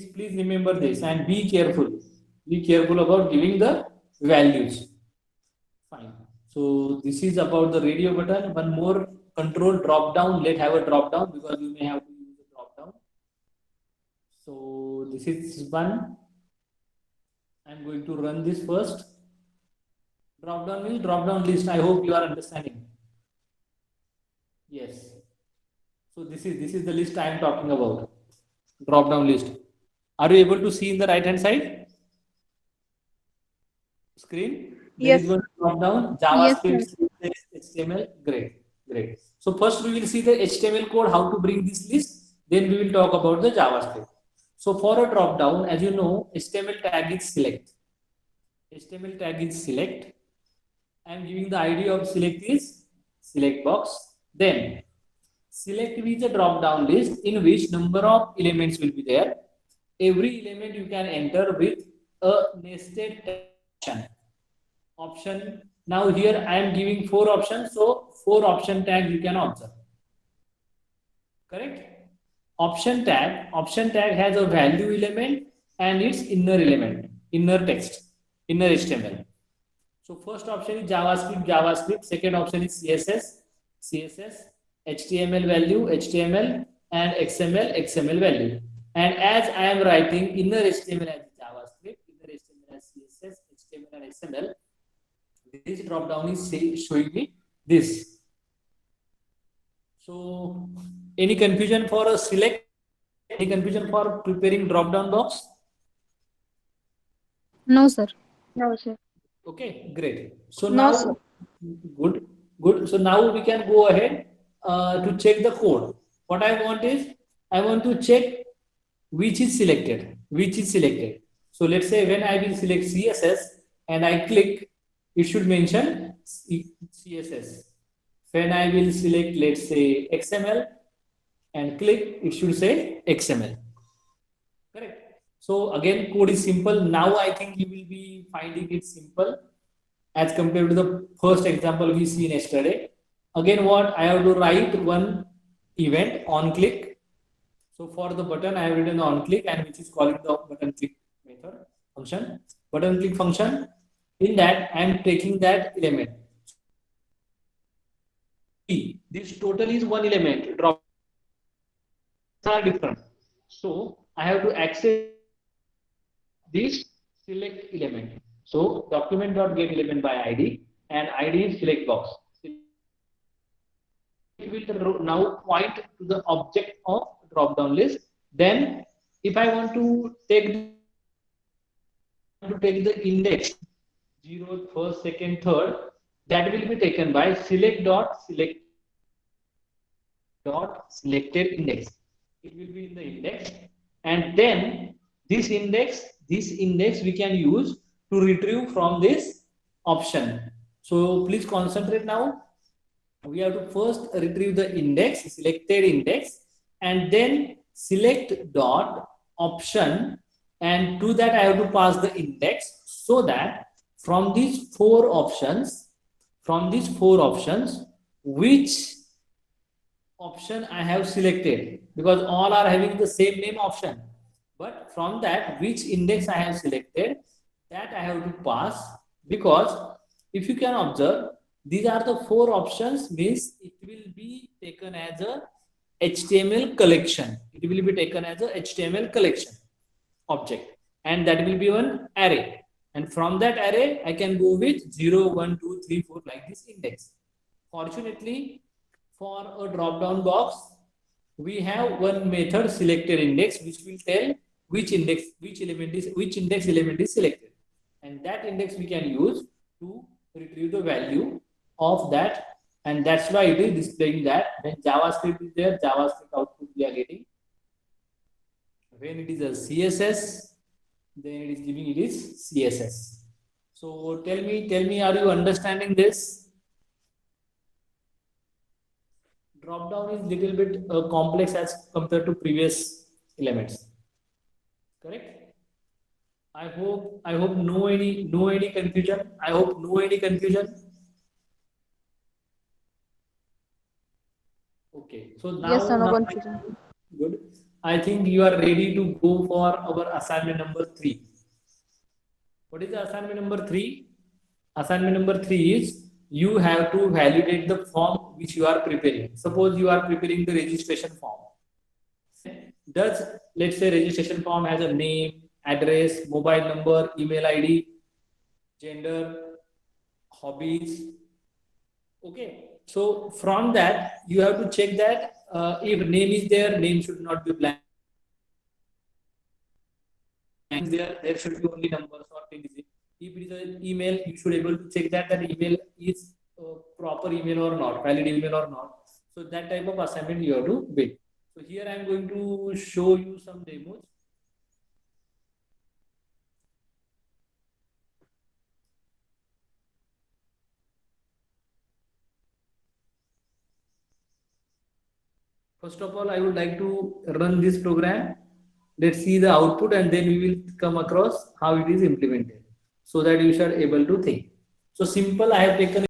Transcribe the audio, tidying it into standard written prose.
Please remember this and be careful. Be careful about giving the values. Fine. So this is about the radio button. One more control drop down. Let's have a drop down because you may have to use a drop down. So this is one. I'm going to run this first. Drop down means drop down list. I hope you are understanding. Yes. So this is the list I am talking about. Drop down list. Are you able to see in the right hand side screen? There Yes. is one drop down Yes, JavaScript, sir. CSS, HTML. Great, great. So first we will see the HTML code, how to bring this list. Then we will talk about the JavaScript. So for a drop down, as you know, HTML tag is select. HTML tag is select. I am giving the ID of select is select box. Then select is a drop down list in which number of elements will be there. Every element you can enter with a nested option. Option. Now here I am giving 4 options, so 4 option tags you can observe. Correct? Option tag has a value element and its inner element, inner text, inner HTML. So first option is JavaScript. Second option is CSS, HTML value, HTML, and XML value. And as I am writing inner HTML as JavaScript, inner HTML as CSS, HTML and XML, this drop down is showing me this. So any confusion for a select? Any confusion for preparing drop down box? No, sir. No, sir. Okay, great. So No, sir. now, good. So now we can go ahead to check the code. What I want is, I want to check which is selected. So let's say when I will select CSS and I click, it should mention CSS. When I will select, let's say XML and click, it should say XML. Correct. So again, code is simple. Now I think you will be finding it simple as compared to the first example we seen yesterday. Again, what I have to write one event on click. So for the button, I have written on click and which is calling the button click method function. Button click function. In that, I am taking that element. This total is one element. Drop are different. So I have to access this select element. So document.get element by ID and ID is select box. It will now point to the object of drop down list. Then if I want to take the index 0th, 1st, 2nd, 3rd, that will be taken by select.selected index. It will be in the index, and then this index we can use to retrieve from this option. So please concentrate now. We have to first retrieve the index, selected index, and then select dot option, and to that I have to pass the index, so that from these four options, which option I have selected, because all are having the same name option, but from that which index I have selected, that I have to pass, because if you can observe, these are the four options, means it will be taken as a HTML collection. It will be taken as a HTML collection object, and that will be one array. And from that array, I can go with 0, 1, 2, 3, 4 like this index. Fortunately, for a drop-down box, we have one method selected index, which will tell which index element is selected, and that index we can use to retrieve the value of that, and that's why it is displaying that when JavaScript is there, JavaScript output we are getting. When it is a CSS, then it is giving it is CSS. So tell me, are you understanding this? Drop down is little bit complex as compared to previous elements. Correct? I hope no any confusion. I hope no any confusion. Okay. So now, Yes, sir. No confusion. good. I think you are ready to go for our assignment number 3. What is the assignment number 3? Assignment number 3 is you have to validate the form which you are preparing. Suppose you are preparing the registration form. Does, let's say, registration form has a name, address, mobile number, email ID, gender, hobbies. Okay, so from that you have to check that if name is there, name should not be blank. There should be only numbers or 10 digits. If it is an email, you should able to check that email is proper email or not, valid email or not. So that type of assignment you have to build. So here I am going to show you some demos. First of all, I would like to run this program. Let's see the output and then we will come across how it is implemented so that you should able to think. So simple, I have taken